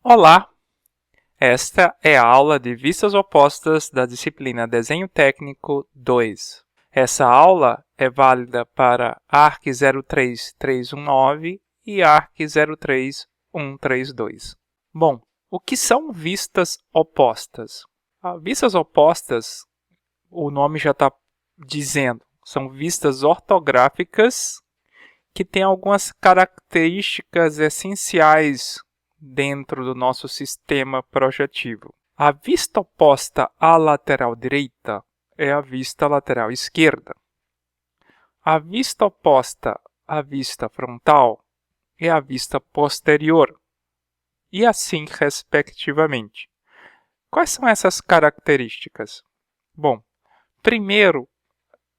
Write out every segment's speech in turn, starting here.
Olá! Esta é a aula de vistas opostas da disciplina Desenho Técnico 2. Essa aula é válida para ARC 03319 e ARC 03132. Bom, o que são vistas opostas? Vistas opostas, o nome já está dizendo, são vistas ortográficas que têm algumas características essenciais dentro do nosso sistema projetivo. A vista oposta à lateral direita é a vista lateral esquerda. A vista oposta à vista frontal é a vista posterior, e assim respectivamente. Quais são essas características? Bom, primeiro,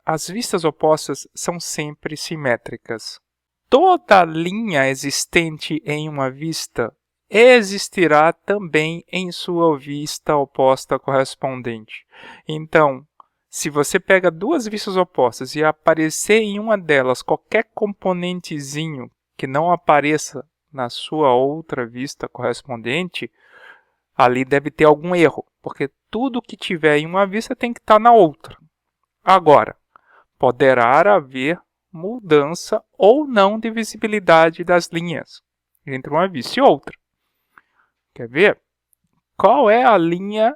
as vistas opostas são sempre simétricas. Toda linha existente em uma vista existirá também em sua vista oposta correspondente. Então, se você pega duas vistas opostas e aparecer em uma delas qualquer componentezinho que não apareça na sua outra vista correspondente, ali deve ter algum erro, porque tudo que tiver em uma vista tem que estar na outra. Agora, poderá haver mudança ou não de visibilidade das linhas entre uma vista e outra. Quer ver? Qual é a linha,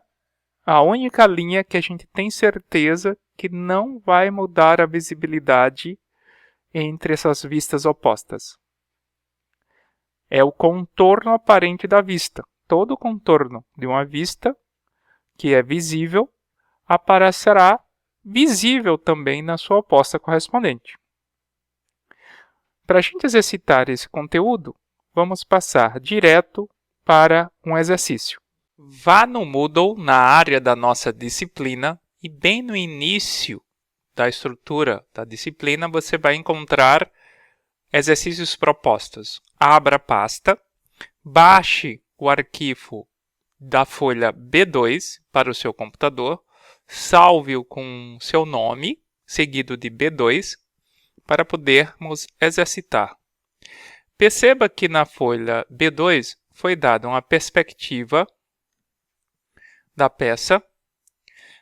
a única linha que a gente tem certeza que não vai mudar a visibilidade entre essas vistas opostas? É o contorno aparente da vista. Todo contorno de uma vista que é visível aparecerá visível também na sua oposta correspondente. Para a gente exercitar esse conteúdo, vamos passar direto para um exercício. Vá no Moodle, na área da nossa disciplina, e bem no início da estrutura da disciplina, você vai encontrar exercícios propostos. Abra a pasta, baixe o arquivo da folha B2 para o seu computador, salve-o com seu nome, seguido de B2, para podermos exercitar. Perceba que na folha B2 foi dada uma perspectiva da peça,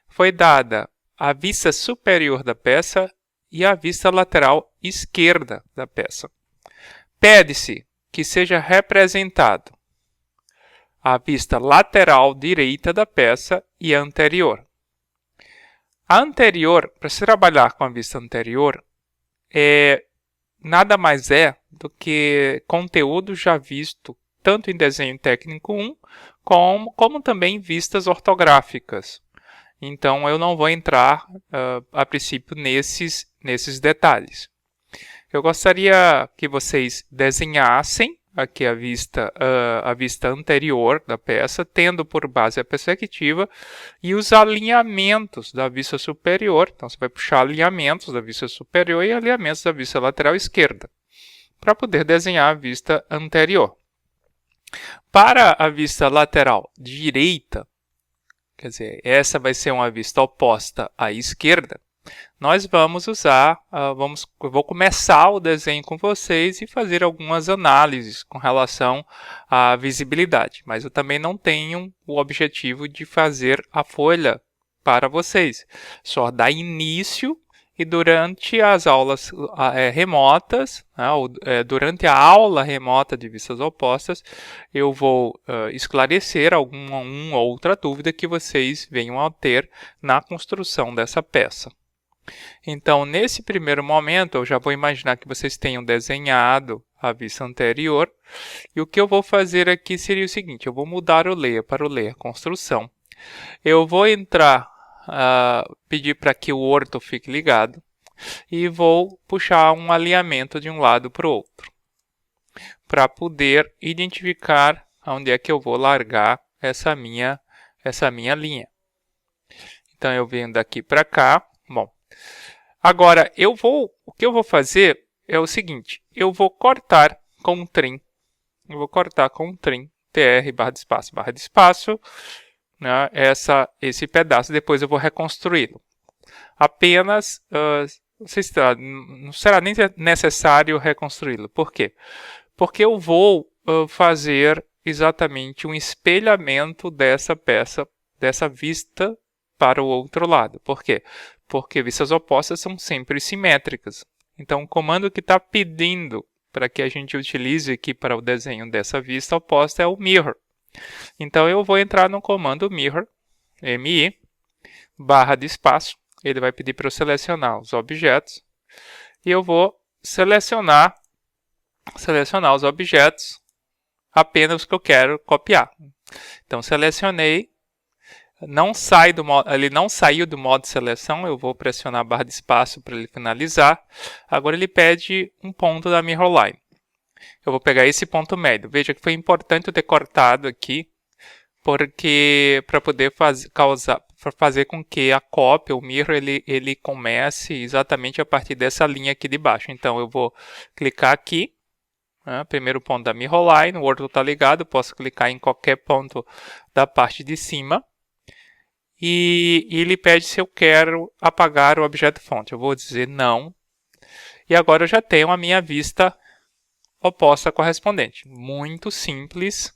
foi dada a vista superior da peça e a vista lateral esquerda da peça. Pede-se que seja representado a vista lateral direita da peça e a anterior. A anterior, para se trabalhar com a vista anterior, nada mais é do que conteúdo já visto tanto em Desenho Técnico 1 como também em vistas ortográficas. Então, eu não vou entrar, a princípio, nesses detalhes. Eu gostaria que vocês desenhassem aqui a vista anterior da peça, tendo por base a perspectiva e os alinhamentos da vista superior. Então, você vai puxar alinhamentos da vista superior e alinhamentos da vista lateral esquerda, para poder desenhar a vista anterior. Para a vista lateral direita, quer dizer, essa vai ser uma vista oposta à esquerda, nós vamos usar, eu vou começar o desenho com vocês e fazer algumas análises com relação à visibilidade. Mas eu também não tenho o objetivo de fazer a folha para vocês. Só dar início e durante as aulas remotas, durante a aula remota de vistas opostas, eu vou esclarecer alguma outra dúvida que vocês venham a ter na construção dessa peça. Então, nesse primeiro momento, eu já vou imaginar que vocês tenham desenhado a vista anterior. E o que eu vou fazer aqui seria o seguinte, eu vou mudar o layer para o layer construção. Eu vou entrar, pedir para que o orto fique ligado e vou puxar um alinhamento de um lado para o outro, para poder identificar onde é que eu vou largar essa minha linha. Então, eu venho daqui para cá. Bom, agora, o que eu vou fazer é o seguinte, eu vou cortar com um trim. Eu vou cortar com um trim, tr, barra de espaço, né, esse pedaço, depois eu vou reconstruí-lo. Apenas, não será nem necessário reconstruí-lo. Por quê? Porque eu vou fazer exatamente um espelhamento dessa peça, dessa vista para o outro lado. Por quê? Porque vistas opostas são sempre simétricas. Então, o comando que está pedindo para que a gente utilize aqui para o desenho dessa vista oposta é o mirror. Então, eu vou entrar no comando mirror, MI, barra de espaço. Ele vai pedir para eu selecionar os objetos. E eu vou selecionar os objetos apenas que eu quero copiar. Então, selecionei. Ele não saiu do modo seleção, eu vou pressionar a barra de espaço para ele finalizar. Agora ele pede um ponto da mirror line. Eu vou pegar esse ponto médio. Veja que foi importante eu ter cortado aqui, porque para poder fazer com que a cópia, o mirror, ele comece exatamente a partir dessa linha aqui de baixo. Então eu vou clicar aqui, primeiro ponto da mirror line, o outro está ligado, posso clicar em qualquer ponto da parte de cima. E ele pede se eu quero apagar o objeto fonte. Eu vou dizer não. E agora eu já tenho a minha vista oposta correspondente. Muito simples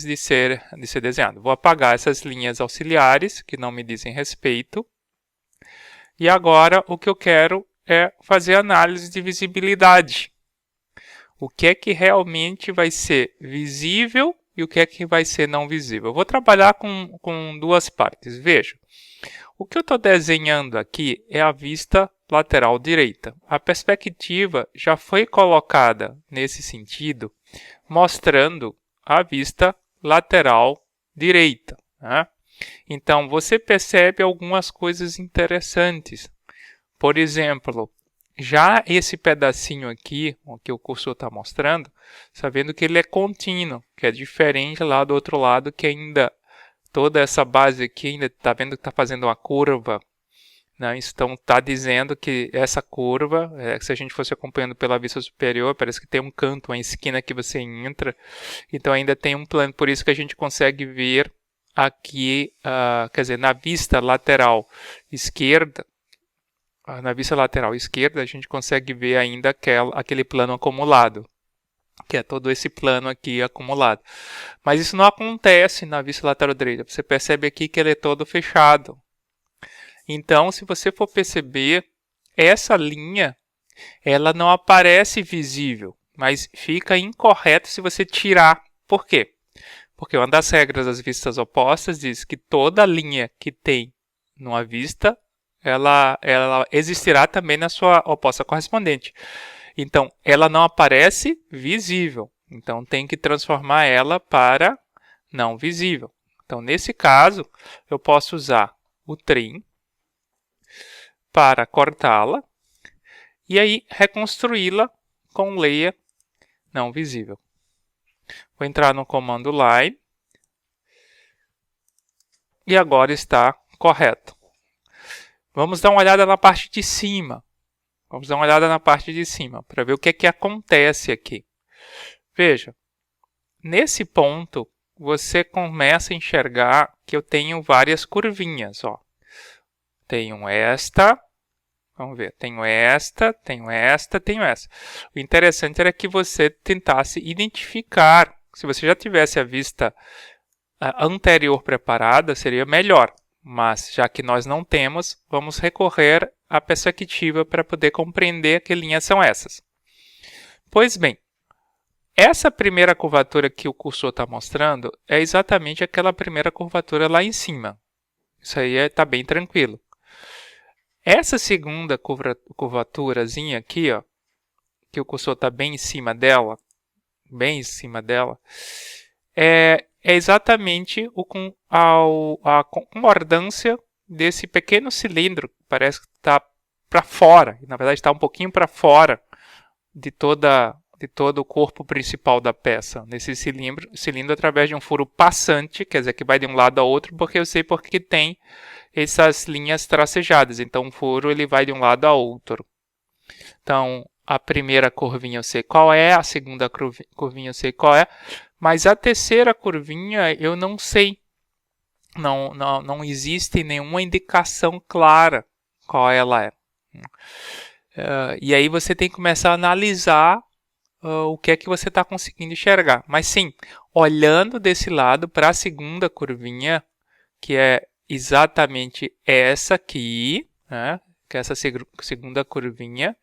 de ser desenhado. Vou apagar essas linhas auxiliares que não me dizem respeito. E agora o que eu quero é fazer análise de visibilidade. O que é que realmente vai ser visível e o que é que vai ser não visível. Eu vou trabalhar com duas partes. Veja, o que eu estou desenhando aqui é a vista lateral direita. A perspectiva já foi colocada nesse sentido, mostrando a vista lateral direita. Né? Então, você percebe algumas coisas interessantes. Por exemplo, já esse pedacinho aqui, o que o cursor está mostrando, sabendo que ele é contínuo, que é diferente lá do outro lado, que ainda toda essa base aqui ainda está vendo que está fazendo uma curva. Né? Então está dizendo que essa curva, se a gente fosse acompanhando pela vista superior, parece que tem um canto, uma esquina que você entra. Então ainda tem um plano, por isso que a gente consegue ver aqui, quer dizer, na vista lateral esquerda, a gente consegue ver ainda aquele plano acumulado, que é todo esse plano aqui acumulado. Mas isso não acontece na vista lateral direita. Você percebe aqui que ele é todo fechado. Então, se você for perceber, essa linha, ela não aparece visível, mas fica incorreto se você tirar. Por quê? Porque uma das regras das vistas opostas diz que toda linha que tem numa vista, ela existirá também na sua oposta correspondente. Então, ela não aparece visível. Então, tem que transformar ela para não visível. Então, nesse caso, eu posso usar o trim para cortá-la e aí reconstruí-la com layer não visível. Vou entrar no comando line e agora está correto. Vamos dar uma olhada na parte de cima. Para ver o que é que acontece aqui. Veja, nesse ponto você começa a enxergar que eu tenho várias curvinhas. Ó. Tenho esta, vamos ver, tenho esta. O interessante era que você tentasse identificar. Se você já tivesse a vista anterior preparada, seria melhor. Mas, já que nós não temos, vamos recorrer à perspectiva para poder compreender que linhas são essas. Pois bem, essa primeira curvatura que o cursor está mostrando é exatamente aquela primeira curvatura lá em cima. Isso aí está bem tranquilo. Essa segunda curvaturazinha aqui, ó, que o cursor está bem em cima dela, é exatamente a concordância desse pequeno cilindro, que parece que está para fora, na verdade está um pouquinho para fora de todo o corpo principal da peça, nesse cilindro através de um furo passante, quer dizer que vai de um lado ao outro, porque eu sei porque tem essas linhas tracejadas, então o furo ele vai de um lado ao outro. Então, a primeira curvinha eu sei qual é, a segunda curvinha eu sei qual é, mas a terceira curvinha eu não sei. Não existe nenhuma indicação clara qual ela é. E aí você tem que começar a analisar o que é que você está conseguindo enxergar. Mas sim, olhando desse lado para a segunda curvinha, que é exatamente essa aqui, né? Que é essa segunda curvinha,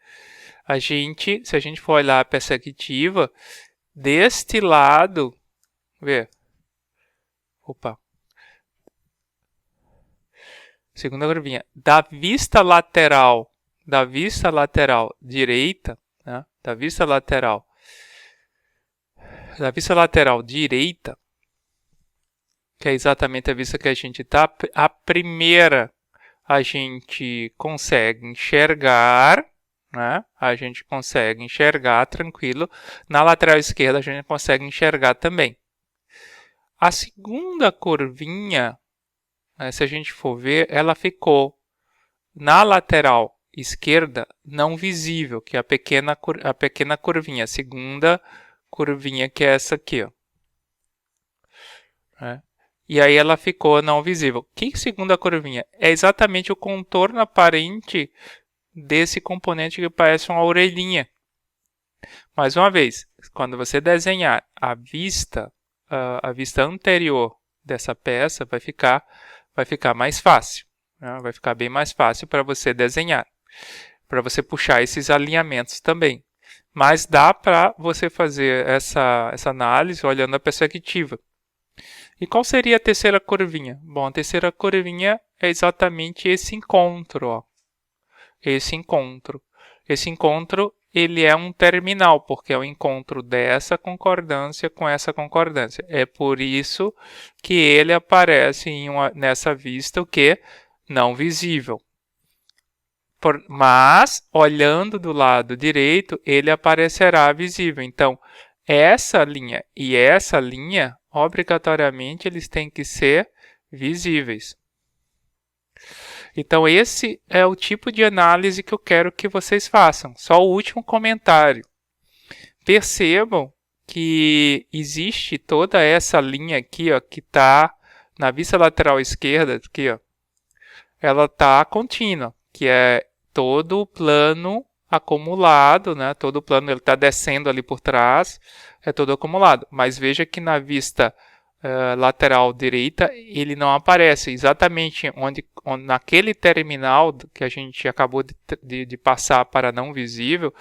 se a gente for olhar a perspectiva, deste lado, segunda curvinha, da vista lateral direita, né? Da vista lateral direita, que é exatamente a vista que a gente está, a primeira a gente consegue enxergar, né? A gente consegue enxergar tranquilo. Na lateral esquerda a gente consegue enxergar também. A segunda curvinha, né, se a gente for ver, ela ficou na lateral esquerda não visível, que é a pequena curvinha, a segunda curvinha que é essa aqui, ó. E aí ela ficou não visível. Que segunda curvinha? É exatamente o contorno aparente desse componente que parece uma orelhinha. Mais uma vez, quando você desenhar a vista anterior dessa peça, vai ficar mais fácil, né? Vai ficar bem mais fácil para você desenhar, para você puxar esses alinhamentos também. Mas dá para você fazer essa análise olhando a perspectiva. E qual seria a terceira curvinha? Bom, a terceira curvinha é exatamente esse encontro, ó. Esse encontro, ele é um terminal, porque é o encontro dessa concordância com essa concordância. É por isso que ele aparece nessa vista, o que? Não visível. Mas, olhando do lado direito, ele aparecerá visível. Então, essa linha e essa linha, obrigatoriamente, eles têm que ser visíveis. Então, esse é o tipo de análise que eu quero que vocês façam. Só o último comentário. Percebam que existe toda essa linha aqui, ó, que está na vista lateral esquerda, aqui, ó, ela está contínua, que é todo o plano acumulado, né? Todo o plano ele está descendo ali por trás, é todo acumulado. Mas veja que na vista lateral direita ele não aparece exatamente onde naquele terminal que a gente acabou de passar para não visível,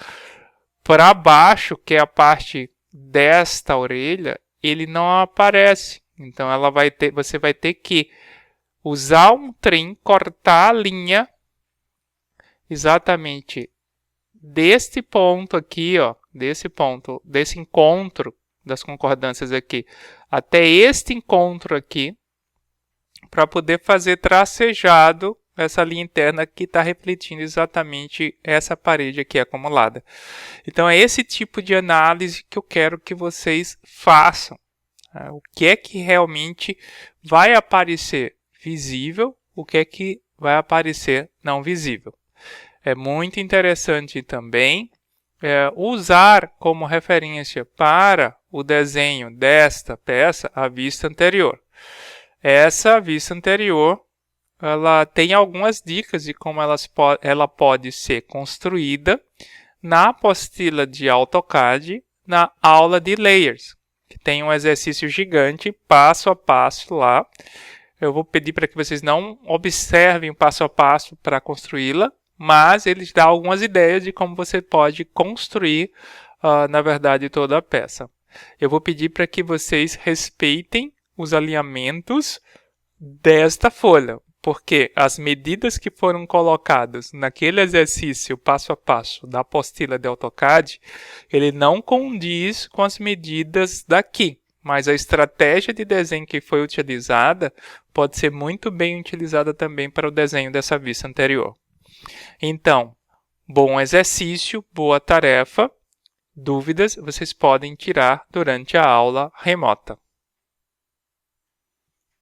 para baixo, que é a parte desta orelha, ele não aparece. Então você vai ter que usar um trem, cortar a linha exatamente deste ponto aqui, ó, desse encontro das concordâncias aqui, até este encontro aqui, para poder fazer tracejado essa linha interna que está refletindo exatamente essa parede aqui acumulada. Então é esse tipo de análise que eu quero que vocês façam. O que é que realmente vai aparecer visível, o que é que vai aparecer não visível. É muito interessante também usar como referência para o desenho desta peça a vista anterior. Essa vista anterior ela tem algumas dicas de como ela pode ser construída na apostila de AutoCAD, na aula de Layers, que tem um exercício gigante, passo a passo lá. Eu vou pedir para que vocês não observem o passo a passo para construí-la, mas eles dão algumas ideias de como você pode construir, na verdade, toda a peça. Eu vou pedir para que vocês respeitem os alinhamentos desta folha, porque as medidas que foram colocadas naquele exercício passo a passo da apostila de AutoCAD, ele não condiz com as medidas daqui. Mas a estratégia de desenho que foi utilizada pode ser muito bem utilizada também para o desenho dessa vista anterior. Então, bom exercício, boa tarefa. Dúvidas vocês podem tirar durante a aula remota.